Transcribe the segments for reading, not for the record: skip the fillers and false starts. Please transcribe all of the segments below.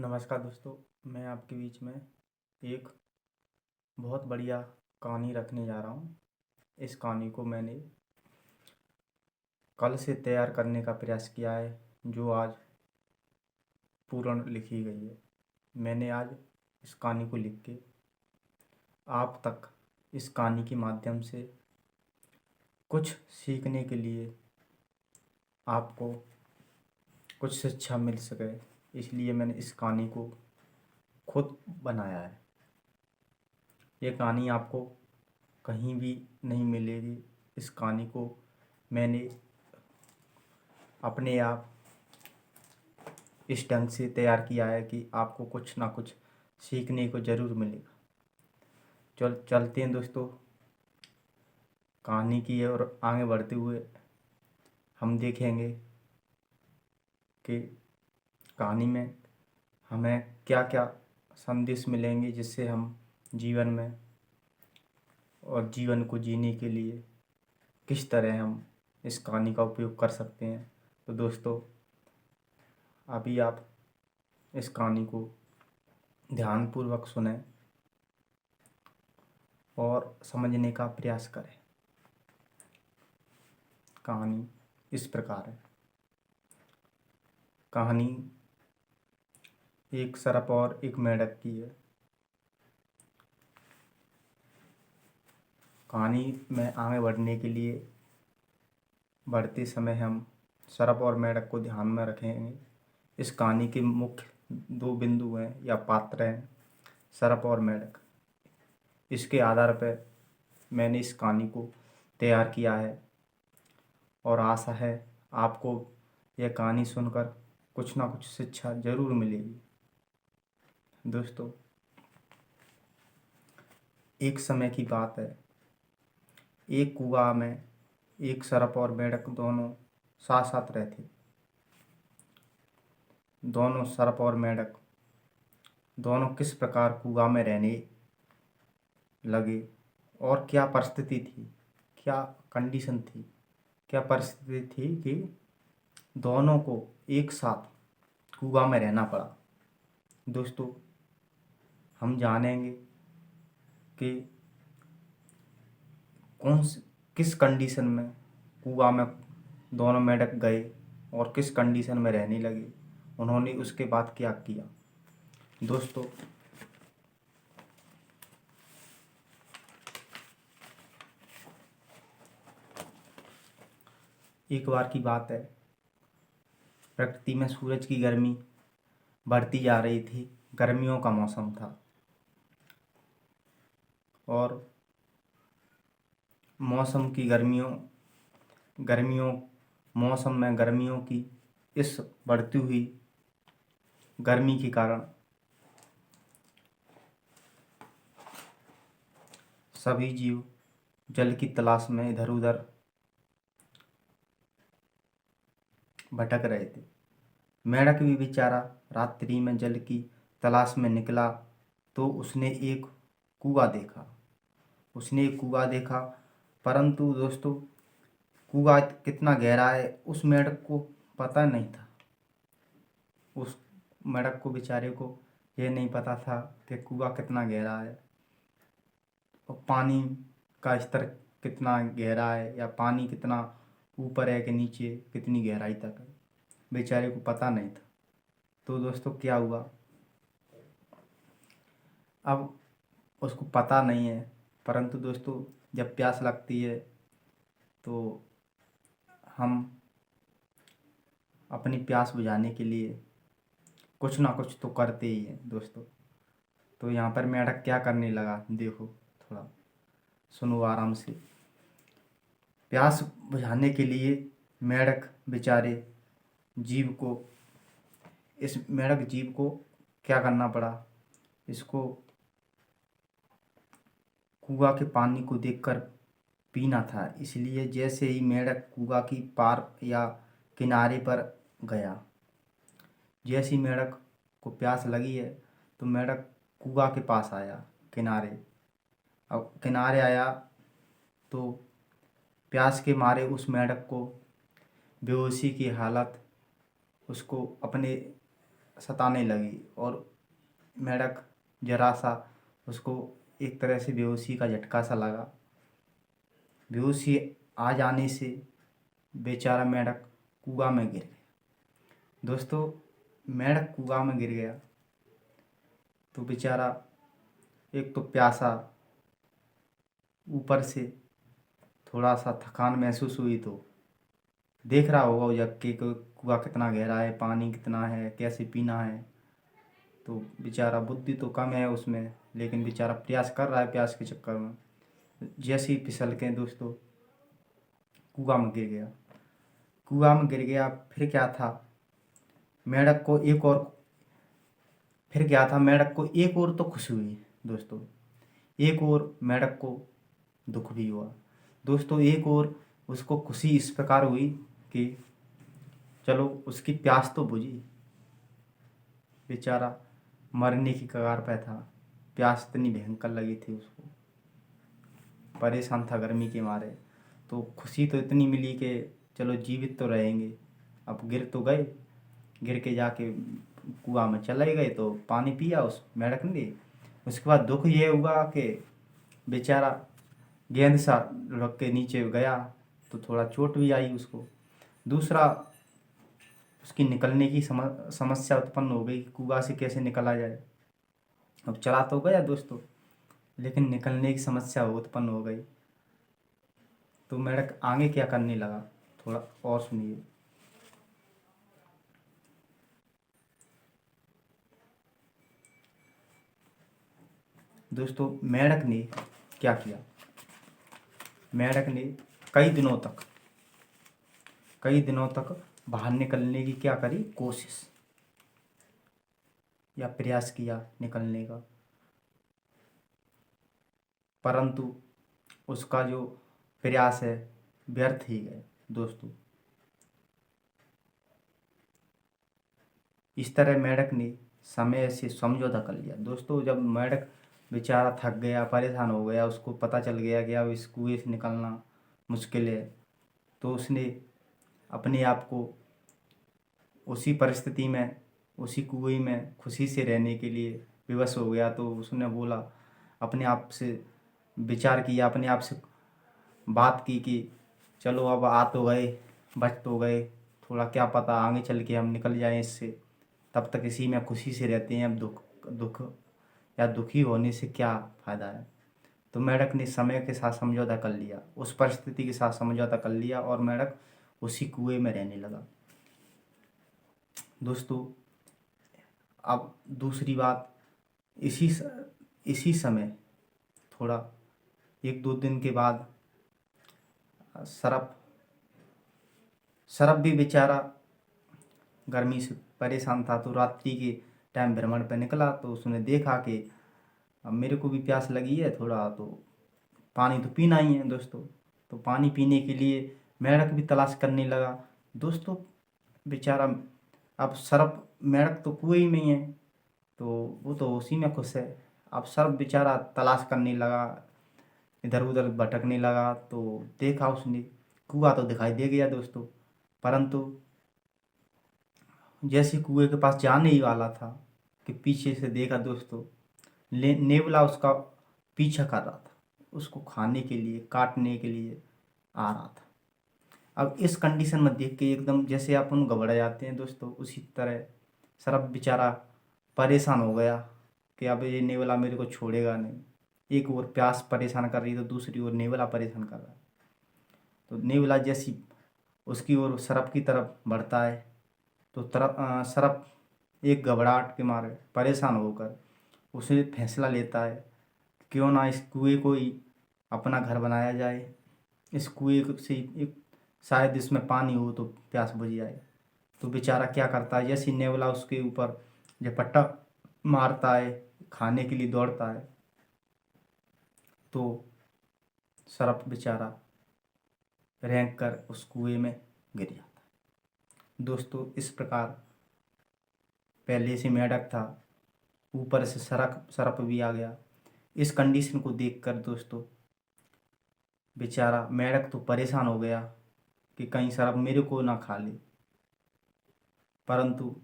नमस्कार दोस्तों, मैं आपके बीच में एक बहुत बढ़िया कहानी रखने जा रहा हूँ। इस कहानी को मैंने कल से तैयार करने का प्रयास किया है, जो आज पूर्ण लिखी गई है। मैंने आज इस कहानी को लिख के आप तक इस कहानी के माध्यम से कुछ सीखने के लिए आपको कुछ शिक्षा मिल सके, इसलिए मैंने इस कहानी को खुद बनाया है। ये कहानी आपको कहीं भी नहीं मिलेगी। इस कहानी को मैंने अपने आप इस ढंग से तैयार किया है कि आपको कुछ ना कुछ सीखने को ज़रूर मिलेगा। चलते हैं दोस्तों, कहानी की ओर आगे बढ़ते हुए हम देखेंगे कि कहानी में हमें क्या क्या संदेश मिलेंगे, जिससे हम जीवन में और जीवन को जीने के लिए किस तरह हम इस कहानी का उपयोग कर सकते हैं। तो दोस्तों, अभी आप इस कहानी को ध्यानपूर्वक सुनें और समझने का प्रयास करें। कहानी इस प्रकार है। कहानी एक सर्प और एक मेंढक की है। कहानी में आगे बढ़ने के लिए बढ़ते समय हम सर्प और मेंढक को ध्यान में रखेंगे। इस कहानी के मुख्य दो बिंदु हैं या पात्र हैं, सर्प और मेंढक। इसके आधार पर मैंने इस कहानी को तैयार किया है और आशा है आपको यह कहानी सुनकर कुछ ना कुछ शिक्षा ज़रूर मिलेगी। दोस्तों, एक समय की बात है। एक कुआं में एक सर्प और मेंढक दोनों साथ साथ रहते। दोनों सर्प और मेंढक दोनों किस प्रकार कुआं में रहने लगे और क्या परिस्थिति थी, क्या कंडीशन थी, क्या परिस्थिति थी कि दोनों को एक साथ कुआं में रहना पड़ा। दोस्तों, हम जानेंगे कि किस कंडीशन में कुआं में दोनों मेंढक गए और किस कंडीशन में रहने लगे, उन्होंने उसके बाद क्या किया। दोस्तों, एक बार की बात है, प्रकृति में सूरज की गर्मी बढ़ती जा रही थी। गर्मियों का मौसम था और मौसम की गर्मियों मौसम में गर्मियों की इस बढ़ती हुई गर्मी के कारण सभी जीव जल की तलाश में इधर उधर भटक रहे थे। मेंढक भी बेचारा रात्रि में जल की तलाश में निकला तो उसने एक कुआं देखा। परंतु दोस्तों, कुआं कितना गहरा है उस मेंढक को पता नहीं था। उस मेंढक को बेचारे को ये नहीं पता था कि कुआं कितना गहरा है और पानी का स्तर कितना गहरा है, या पानी कितना ऊपर है कि नीचे, कितनी गहराई तक है, बेचारे को पता नहीं था। तो दोस्तों, क्या हुआ, अब उसको पता नहीं है। परंतु दोस्तों, जब प्यास लगती है तो हम अपनी प्यास बुझाने के लिए कुछ ना कुछ तो करते ही हैं दोस्तों। तो यहाँ पर मेंढक क्या करने लगा, देखो, थोड़ा सुनो आराम से। प्यास बुझाने के लिए मेंढक बेचारे जीव को इस मेंढक जीव को क्या करना पड़ा, इसको कुआं के पानी को देखकर पीना था। इसलिए जैसे ही मेंढक कुआं की पार या किनारे पर गया, जैसी मेंढक को प्यास लगी है तो मेंढक कुआं के पास आया, किनारे। अब किनारे आया तो प्यास के मारे उस मेंढक को बेहोशी की हालत उसको अपने सताने लगी और मेंढक जरा सा उसको एक तरह से बेहोशी का झटका सा लगा। बेहोशी आ जाने से बेचारा मेंढक कुआं में गिर गया। दोस्तों, मेंढक कुआं में गिर गया तो बेचारा एक तो प्यासा, ऊपर से थोड़ा सा थकान महसूस हुई, तो देख रहा होगा वो जग के कुआं कितना गहरा है, पानी कितना है, कैसे पीना है। तो बेचारा बुद्धि तो कम है उसमें, लेकिन बेचारा प्रयास कर रहा है प्यास के चक्कर में। जैसे ही फिसल के दोस्तों कुआं में गिर गया। कुआं में गिर गया, फिर क्या था, मेंढक को एक और तो खुशी हुई दोस्तों, एक और मेंढक को दुख भी हुआ। दोस्तों, एक और उसको खुशी इस प्रकार हुई कि चलो उसकी प्यास तो बुझी। बेचारा मरने की कगार पे था, प्यास इतनी भयंकर लगी थी उसको, परेशान था गर्मी के मारे। तो खुशी तो इतनी मिली कि चलो जीवित तो रहेंगे। अब गिर तो गए, गिर के जाके कुआं में चले गए तो पानी पिया उस मेंढक ने। उसके बाद दुख ये हुआ कि बेचारा गेंद सा लुढ़क के नीचे गया तो थोड़ा चोट भी आई उसको। दूसरा, उसकी निकलने की समस्या उत्पन्न हो गई, कुआं से कैसे निकला जाए। अब चला तो गया दोस्तों, लेकिन निकलने की समस्या उत्पन्न हो गई। तो मेंढक आगे क्या करने लगा, थोड़ा और सुनिए। दोस्तों, मेंढक ने क्या किया, मेंढक ने कई दिनों तक बाहर निकलने की क्या करी, कोशिश या प्रयास किया निकलने का, परंतु उसका जो प्रयास है व्यर्थ ही गए दोस्तों। इस तरह मेंढक ने समय से समझौता कर लिया। दोस्तों, जब मेंढक बेचारा थक गया, परेशान हो गया, उसको पता चल गया कि अब इस कुएं से निकलना मुश्किल है, तो उसने अपने आप को उसी परिस्थिति में, उसी कुएं में खुशी से रहने के लिए विवश हो गया। तो उसने बोला, अपने आप से विचार किया, अपने आप से बात की कि चलो अब आ तो गए, बच तो गए, थोड़ा क्या पता आगे चल के हम निकल जाएं इससे, तब तक इसी में खुशी से रहते हैं, अब दुख या दुखी होने से क्या फ़ायदा है। तो मेंढक ने समय के साथ समझौता कर लिया, उस परिस्थिति के साथ समझौता कर लिया और मेंढक उसी कुएं में रहने लगा। दोस्तों, अब दूसरी बात, इसी समय थोड़ा 1-2 दिन के बाद सरप भी बेचारा गर्मी से परेशान था। तो रात्रि के टाइम भ्रमण पर निकला तो उसने देखा कि अब मेरे को भी प्यास लगी है थोड़ा, तो पानी तो पीना ही है दोस्तों। तो पानी पीने के लिए मेंढक भी तलाश करने लगा दोस्तों। बेचारा अब सरप, मेंढक तो कुएं में ही है तो वो तो उसी में खुश है। अब सरप बेचारा तलाश करने लगा, इधर उधर भटकने लगा, तो देखा उसने कुआं तो दिखाई दे गया दोस्तों, परंतु जैसे कुएं के पास जाने ही वाला था कि पीछे से देखा दोस्तों, नेवला उसका पीछा कर रहा था, उसको खाने के लिए, काटने के लिए आ रहा था। अब इस कंडीशन में देख के एकदम जैसे अपन घबरा जाते हैं दोस्तों, उसी तरह सरप बेचारा परेशान हो गया कि अब ये नेवला मेरे को छोड़ेगा नहीं। एक ओर प्यास परेशान कर रही तो दूसरी ओर नेवला परेशान कर रहा है। तो नेवला जैसी उसकी ओर सरप की तरफ बढ़ता है तो सरप एक घबराहट के मारे परेशान होकर उसे फैसला लेता है, क्यों ना इस कुएं को ही अपना घर बनाया जाए। इस कुएं से एक शायद इसमें पानी हो तो प्यास बुझ जाए। तो बेचारा क्या करता है, जैसे नेवला उसके ऊपर झपट्टा मारता है, खाने के लिए दौड़ता है, तो सरप बेचारा रेंग कर उस कुएं में गिर जाता है। दोस्तों, इस प्रकार पहले से मेंढक था, ऊपर से सरप भी आ गया। इस कंडीशन को देखकर दोस्तों बेचारा मेंढक तो परेशान हो गया कि कहीं सरप मेरे को ना खा ले, परंतु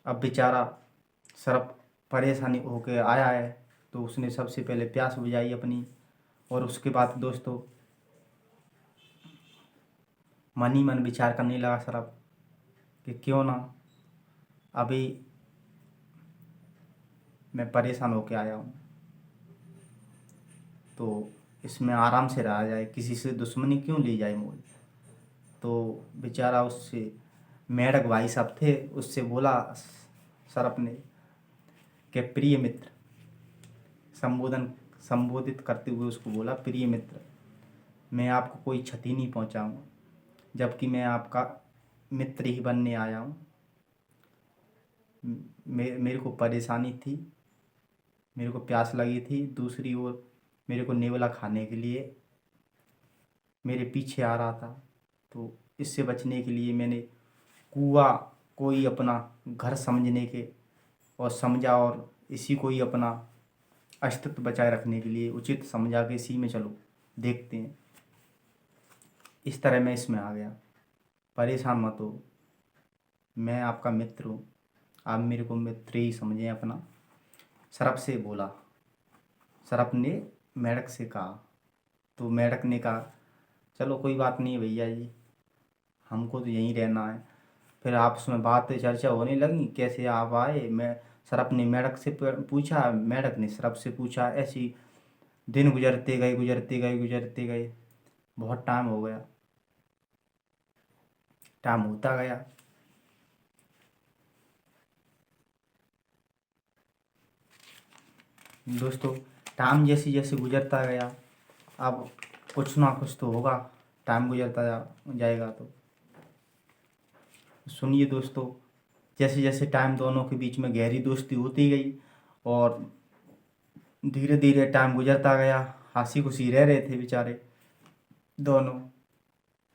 अब बेचारा सरप परेशानी होके आया है तो उसने सबसे पहले प्यास बुझाई अपनी। और उसके बाद दोस्तों मन ही मन विचार करने लगा सरप कि क्यों ना अभी मैं परेशान होके आया हूँ तो इसमें आराम से रहा जाए, किसी से दुश्मनी क्यों ली जाए मोल। तो बेचारा उससे मेढक भाई साहब थे, उससे बोला सरप ने कि प्रिय मित्र, संबोधित करते हुए उसको बोला, प्रिय मित्र, मैं आपको कोई क्षति नहीं पहुंचाऊंगा, जबकि मैं आपका मित्र ही बनने आया हूँ। मेरे को परेशानी थी, मेरे को प्यास लगी थी, दूसरी ओर मेरे को नेवला खाने के लिए मेरे पीछे आ रहा था। तो इससे बचने के लिए मैंने कुआं कोई अपना घर समझने के और समझा, और इसी को ही अपना अस्तित्व बचाए रखने के लिए उचित समझा कि इसी में चलो देखते हैं। इस तरह मैं इसमें आ गया। परेशान मत हो, मैं आपका मित्र हूँ, आप मेरे को मित्र ही समझें अपना। सरप से बोला, सरप ने मेढक से कहा। तो मेढक ने कहा, चलो कोई बात नहीं भैया जी, हमको तो यहीं रहना है। फिर आपस में बात चर्चा होने लगी, कैसे आप आए। मैं सरप ने मेढक से पूछा, मेढक ने सरप से पूछा। ऐसी दिन गुजरते गए गुजरते गए गुजरते गए, बहुत टाइम हो गया, टाइम होता गया। दोस्तों टाइम जैसे जैसे गुजरता गया, अब कुछ ना कुछ तो होगा, टाइम गुजरता जाएगा। तो सुनिए दोस्तों, जैसे जैसे टाइम दोनों के बीच में गहरी दोस्ती होती गई और धीरे धीरे टाइम गुजरता गया, हंसी खुशी रह रहे थे बेचारे दोनों।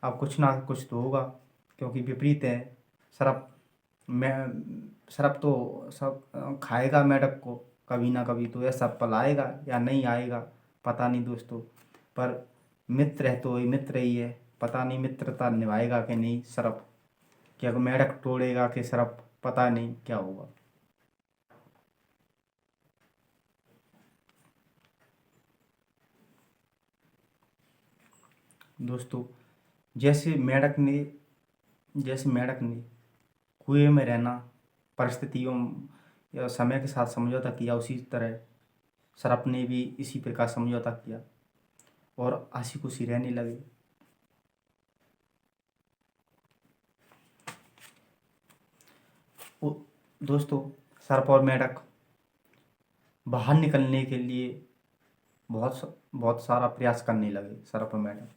अब कुछ ना कुछ तो होगा, क्योंकि विपरीत है। सरप मैं सरप तो सब खाएगा मेढक को, कभी ना कभी तो ऐसा पल आएगा या नहीं आएगा, पता नहीं दोस्तों। पर मित्र है तो ये मित्र ही है, पता नहीं मित्रता निभाएगा कि नहीं सरप, क्या मेढक तोड़ेगा कि सरप, पता नहीं क्या होगा। दोस्तों जैसे मेढक ने कुएं में रहना, परिस्थितियों या समय के साथ समझौता किया, उसी तरह सरप ने भी इसी प्रकार समझौता किया और हंसी खुशी रहने लगे। वो दोस्तों सर्प और मेढक बाहर निकलने के लिए बहुत सारा प्रयास करने लगे। सर्प और मेढक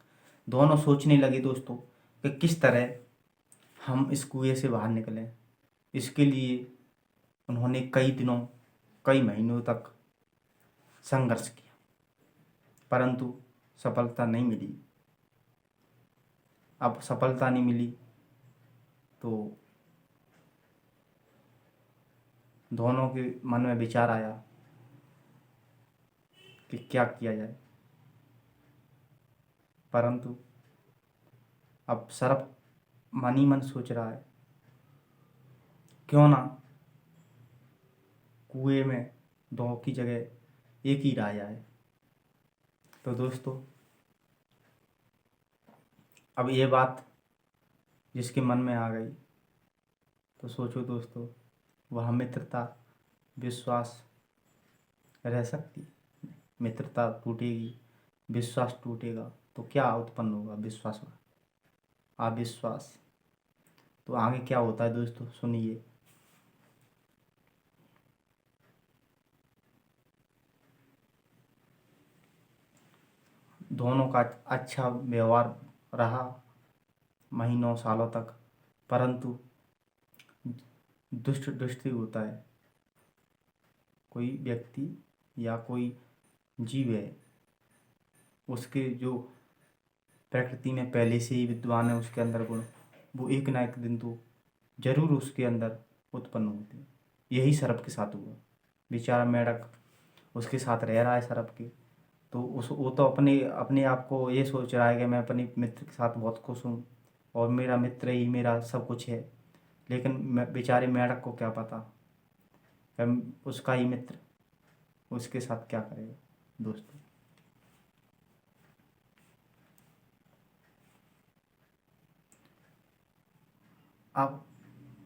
दोनों सोचने लगे दोस्तों कि किस तरह हम इस कुएं से बाहर निकलें। इसके लिए उन्होंने कई दिनों कई महीनों तक संघर्ष किया, परंतु सफलता नहीं मिली। अब सफलता नहीं मिली तो दोनों के मन में विचार आया कि क्या किया जाए। परंतु अब सर्प मन ही मन सोच रहा है, क्यों ना कुएं में दो की जगह एक ही रह जाए। तो दोस्तों अब ये बात जिसके मन में आ गई, तो सोचो दोस्तों, वह मित्रता विश्वास रह सकती? मित्रता टूटेगी, विश्वास टूटेगा तो क्या उत्पन्न होगा? विश्वास में अविश्वास। तो आगे क्या होता है दोस्तों, सुनिए। दोनों का अच्छा व्यवहार रहा महीनों सालों तक, परंतु दुष्ट दुष्ट ही होता है। कोई व्यक्ति या कोई जीव है, उसके जो प्रकृति में पहले से ही विद्वान है, उसके अंदर गुण, वो एक ना एक दिन तो जरूर उसके अंदर उत्पन्न होते हैं। यही सर्प के साथ हुआ। बेचारा मेढक उसके साथ रह रहा है सर्प के, तो उस वो तो अपने अपने आप को ये सोच रहा है कि मैं अपने मित्र के साथ बहुत खुश हूँ और मेरा मित्र ही मेरा सब कुछ है। लेकिन बेचारे मेढक को क्या पता उसका ही मित्र उसके साथ क्या करेगा दोस्तों। अब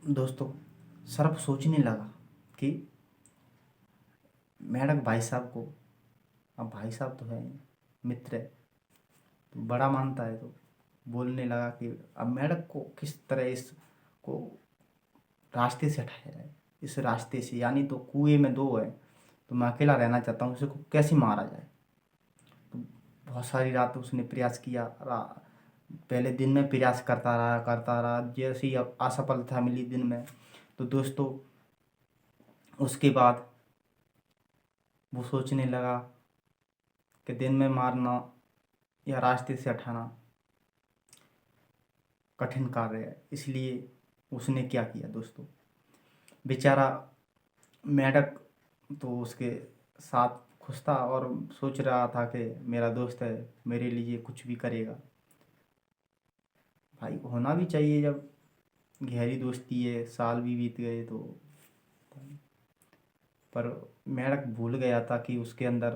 दोस्तों सर्प सोचने लगा कि मेढक भाई साहब को, अब भाई साहब तो है ही, मित्र है तो बड़ा मानता है, तो बोलने लगा कि अब मेढक को किस तरह इसको रास्ते से हटाया जाए, इस रास्ते से, यानी तो कुएं में दो है तो मैं अकेला रहना चाहता हूँ, उसको कैसे मारा जाए। तो बहुत सारी रात उसने प्रयास किया, पहले दिन में प्रयास करता रहा, जैसे ही अब असफलता मिली दिन में, तो दोस्तों उसके बाद वो सोचने लगा कि दिन में मारना या रास्ते से हटाना कठिन कार्य है। इसलिए उसने क्या किया दोस्तों, बेचारा मेढक तो उसके साथ खुश था और सोच रहा था कि मेरा दोस्त है, मेरे लिए कुछ भी करेगा। भाई होना भी चाहिए, जब गहरी दोस्ती है, साल भी बीत गए तो। पर मेढक भूल गया था कि उसके अंदर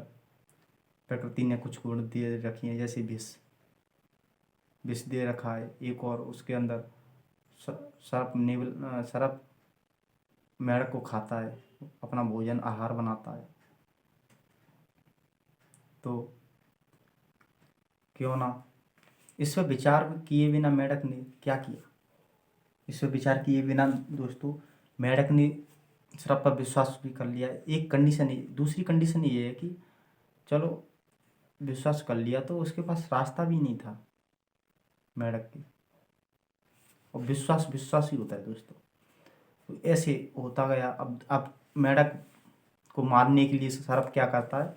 प्रकृति ने कुछ गुण दे रखी हैं, जैसे विष विष दे रखा है एक, और उसके अंदर सर्प मेढक को खाता है, अपना भोजन आहार बनाता है। तो क्यों ना इस पर विचार किए बिना मेढक ने क्या किया, इस पर विचार किए बिना दोस्तों मेढक ने सर्प पर विश्वास भी कर लिया। एक कंडीशन है, दूसरी कंडीशन ये है कि चलो विश्वास कर लिया तो उसके पास रास्ता भी नहीं था मेढक के, और विश्वास विश्वास ही होता है दोस्तों। तो ऐसे होता गया। अब मेढक को मारने के लिए सर्प क्या करता है,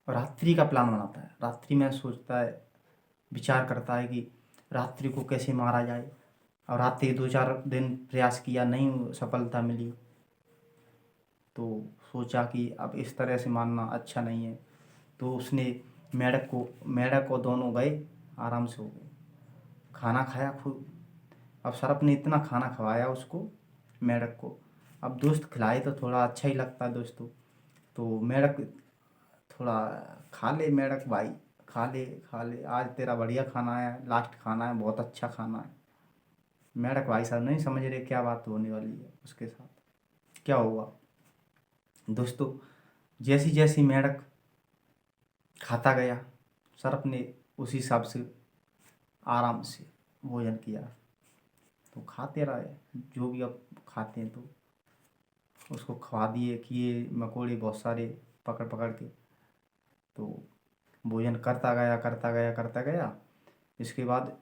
रात्रि का प्लान बनाता है। रात्रि में सोचता है, विचार करता है कि रात्रि को कैसे मारा जाए। और रात्रि 2-4 दिन प्रयास किया, नहीं सफलता मिली, तो सोचा कि अब इस तरह से मारना अच्छा नहीं है। तो उसने मेढक को दोनों गए, आराम से हो गए, खाना खाया खूब। अब सर्प ने इतना खाना खवाया उसको, मेढक को। अब दोस्त खिलाए तो थोड़ा अच्छा ही लगता है दोस्तों। तो मेढक थोड़ा, खा ले मेढक भाई, खा ले, आज तेरा बढ़िया खाना है, लास्ट खाना है, बहुत अच्छा खाना है। मेढक भाई साहब नहीं समझ रहे क्या बात होने वाली है उसके साथ, क्या हुआ दोस्तों। जैसी जैसी मेढक खाता गया, सर्प ने उसी हिसाब से आराम से भोजन किया। तो खाते रहे जो भी अब खाते हैं, तो उसको खवा दिए, किए मकोड़े बहुत सारे पकड़ पकड़ के। तो भोजन करता गया। इसके बाद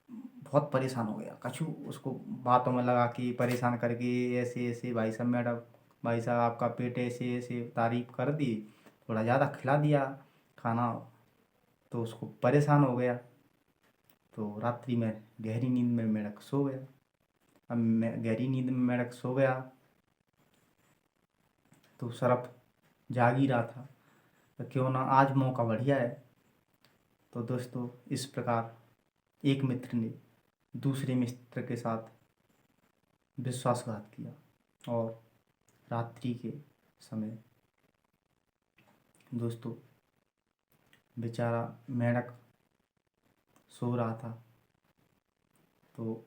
बहुत परेशान हो गया कछू, उसको बातों में लगा के परेशान करके, ऐसे ऐसे भाई साहब मैडम, भाई साहब आपका पेट ऐसे ऐसे तारीफ कर दी, थोड़ा ज़्यादा खिला दिया खाना, तो उसको परेशान हो गया। तो रात्रि में गहरी नींद में मेढक सो गया। अब गहरी नींद में मेढक सो गया तो सर्प जाग ही रहा था, तो क्यों ना आज मौका बढ़िया है। तो दोस्तों इस प्रकार एक मित्र ने दूसरे मित्र के साथ विश्वासघात किया, और रात्रि के समय दोस्तों बेचारा मेढक सो रहा था, तो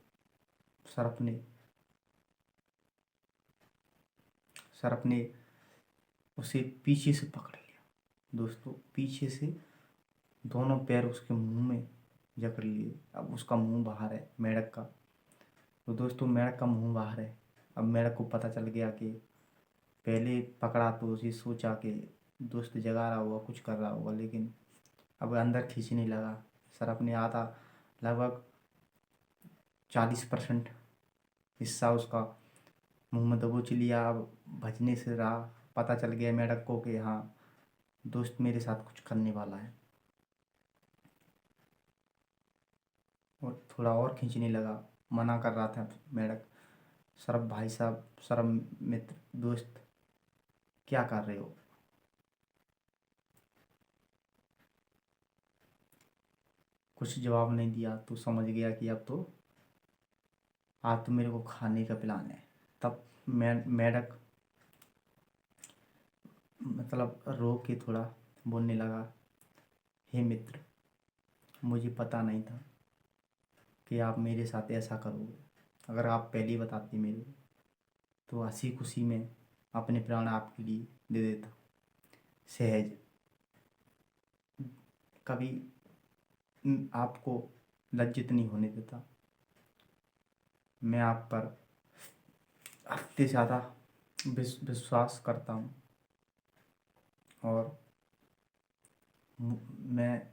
सर्प ने उसे पीछे से पकड़ लिया दोस्तों, पीछे से दोनों पैर उसके मुंह में जकड़ लिए। अब उसका मुंह बाहर है मेढक का, तो दोस्तों मेढक का मुंह बाहर है। अब मेढक को पता चल गया कि पहले पकड़ा तो उसे सोचा कि दोस्त जगा रहा होगा, कुछ कर रहा होगा, लेकिन अब अंदर खींचने लगा। सर्प ने आधा, लगभग 40% हिस्सा उसका मुंह में दबोच लिया। अब भजने से रहा, पता चल गया मेढक को कि हाँ दोस्त मेरे साथ कुछ करने वाला है, और थोड़ा और खींचने लगा। मना कर रहा था मेढक, सर्प भाई साहब, सर्प मित्र, दोस्त क्या कर रहे हो। कुछ जवाब नहीं दिया, तो समझ गया कि अब तो आज तो मेरे को खाने का प्लान है। तब मेढक मतलब रो के थोड़ा बोलने लगा, हे मित्र, मुझे पता नहीं था कि आप मेरे साथ ऐसा करोगे। अगर आप पहले ही बताते मेरे को, तो हंसी खुशी में अपने प्राण आपके लिए दे देता। सहज कभी आपको लज्जित नहीं होने देता। मैं आप पर हद से ज़्यादा विश्वास करता हूँ और मैं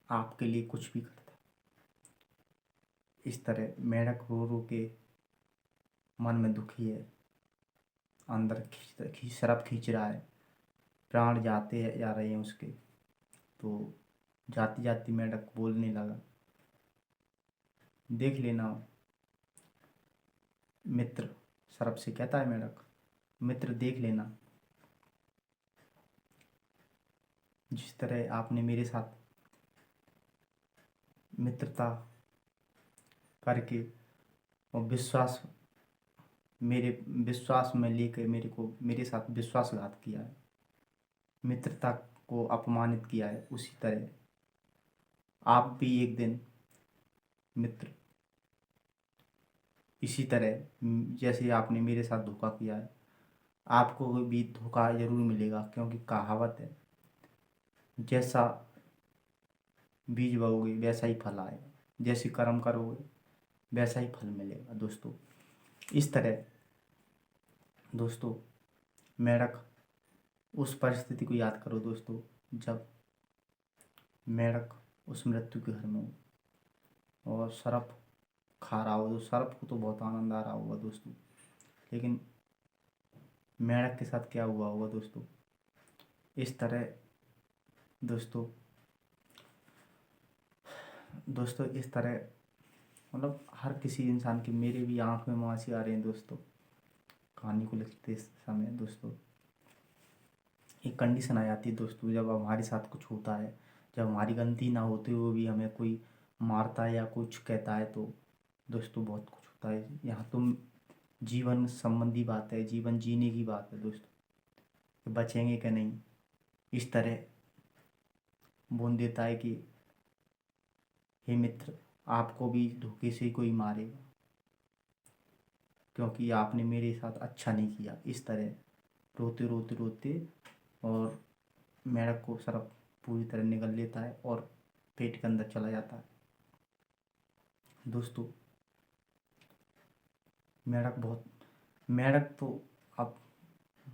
आपके लिए कुछ भी करता। इस तरह मेढक रो रो के मन में दुखी है, अंदर शराब खींच रहा है, प्राण जाते जा रहे हैं उसके। तो जाती जाती मेढक बोलने लगा, देख लेना मित्र। शराब से कहता है मेढक, मित्र देख लेना, जिस तरह आपने मेरे साथ मित्रता करके और मेरे विश्वास में लेकर मेरे साथ विश्वासघात किया है, मित्रता को अपमानित किया है, उसी तरह आप भी एक दिन मित्र इसी तरह जैसे आपने मेरे साथ धोखा किया है, आपको भी धोखा जरूर मिलेगा। क्योंकि कहावत है, जैसा बीज बोओगे वैसा ही फल आएगा, जैसे कर्म करोगे वैसा ही फल मिलेगा। दोस्तों इस तरह दोस्तों मेढक उस परिस्थिति को याद करो दोस्तों, जब मेढक उस मृत्यु के घर में हो और शराब खा रहा हो। तो शराब को तो बहुत आनंद आ रहा होगा दोस्तों, लेकिन मेढक के साथ क्या हुआ होगा दोस्तों। इस तरह दोस्तों इस तरह मतलब हर किसी इंसान की, मेरे भी आँख में आंसू आ रहे हैं दोस्तों कहानी को लिखते समय। दोस्तों एक कंडीशन आ जाती है दोस्तों, जब हमारे साथ कुछ होता है, जब हमारी गलती ना होते हुए भी हमें कोई मारता है या कुछ कहता है, तो दोस्तों बहुत कुछ होता है। यहाँ तुम जीवन संबंधी बात है, जीवन जीने की बात है दोस्तों, कि बचेंगे कि नहीं। इस तरह बोल देता है कि हे मित्र, आपको भी धोखे से कोई मारेगा क्योंकि आपने मेरे साथ अच्छा नहीं किया। इस तरह रोते रोते रोते और मेढक को शराब पूरी तरह निगल लेता है और पेट के अंदर चला जाता है। दोस्तों मेढक तो अब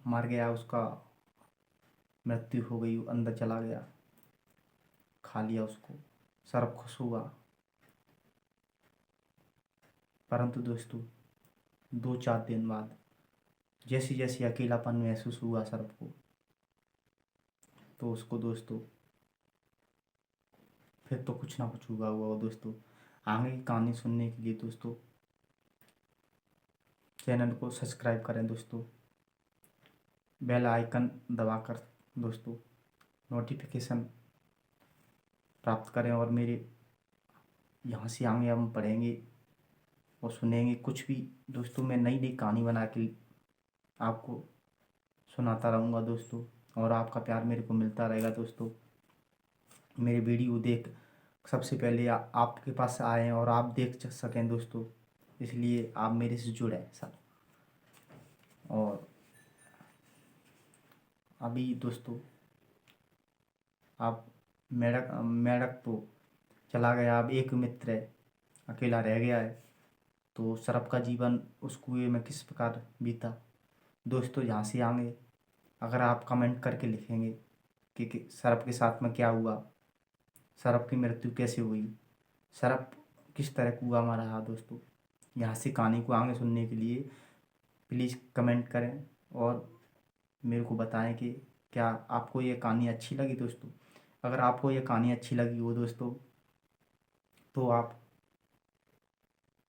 मर गया, उसका मृत्यु हो गई, अंदर चला गया, खा लिया उसको, शराब खुश हुआ। परंतु दोस्तों 2-4 दिन बाद जैसे जैसे अकेलापन महसूस हुआ शराब को, तो उसको दोस्तों फिर तो कुछ ना कुछ हुआ हुआ दोस्तों। आगे की कहानी सुनने के लिए दोस्तों चैनल को सब्सक्राइब करें दोस्तों, बेल आइकन दबाकर दोस्तों नोटिफिकेशन प्राप्त करें। और मेरे यहाँ से आगे हम पढ़ेंगे और सुनेंगे कुछ भी दोस्तों। मैं नई नई कहानी बना के आपको सुनाता रहूँगा दोस्तों, और आपका प्यार मेरे को मिलता रहेगा दोस्तों। मेरे वीडियो देख सबसे पहले आपके पास आएँ और आप देख सकें दोस्तों, इसलिए आप मेरे से जुड़ें सर। और अभी दोस्तों आप मेढक तो चला गया, अब एक मित्र है, अकेला रह गया है। तो शराब का जीवन उस कुएं में किस प्रकार बीता दोस्तों, यहाँ से आगे अगर आप कमेंट करके लिखेंगे कि शराब के साथ में क्या हुआ, शराब की मृत्यु कैसे हुई, शराब किस तरह कुआं में रहा दोस्तों, यहाँ से कहानी को आगे सुनने के लिए प्लीज़ कमेंट करें और मेरे को बताएं कि क्या आपको ये कहानी अच्छी लगी दोस्तों। अगर आपको ये कहानी अच्छी लगी हो दोस्तों, तो आप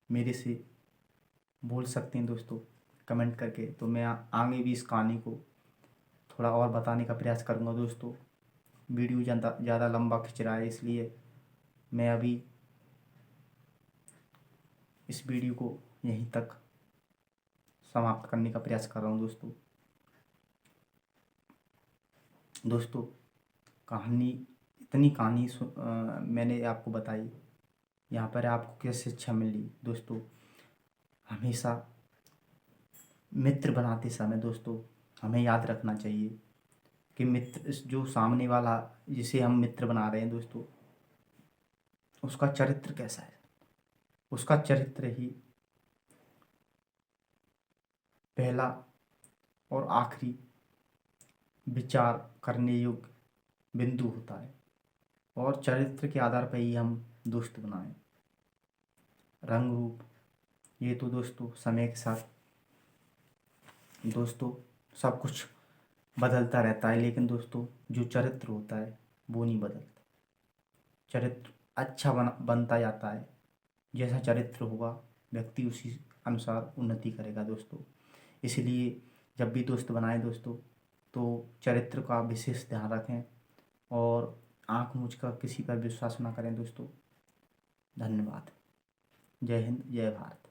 मेरे से बोल सकते हैं दोस्तों कमेंट करके। तो मैं आगे भी इस कहानी को थोड़ा और बताने का प्रयास करूँगा दोस्तों। वीडियो ज़्यादा लंबा खिंच रहा है, इसलिए मैं अभी इस वीडियो को यहीं तक समाप्त करने का प्रयास कर रहा हूँ दोस्तों। दोस्तों कहानी, इतनी कहानी मैंने आपको बताई, यहाँ पर आपको क्या शिक्षा मिली दोस्तों। हमेशा मित्र बनाते समय दोस्तों हमें याद रखना चाहिए कि मित्र, जो सामने वाला जिसे हम मित्र बना रहे हैं दोस्तों, उसका चरित्र कैसा है। उसका चरित्र ही पहला और आखिरी विचार करने योग्य बिंदु होता है, और चरित्र के आधार पर ही हम दोस्त बनाएं। रंग रूप, ये तो दोस्तों समय के साथ दोस्तों सब कुछ बदलता रहता है, लेकिन दोस्तों जो चरित्र होता है वो नहीं बदलता। चरित्र अच्छा बनता जाता है। जैसा चरित्र होगा व्यक्ति उसी अनुसार उन्नति करेगा दोस्तों। इसलिए जब भी दोस्त बनाएं दोस्तों तो चरित्र का विशेष ध्यान रखें, और आँख मूंझ कर किसी पर विश्वास ना करें दोस्तों। धन्यवाद। जय हिंद, जय भारत।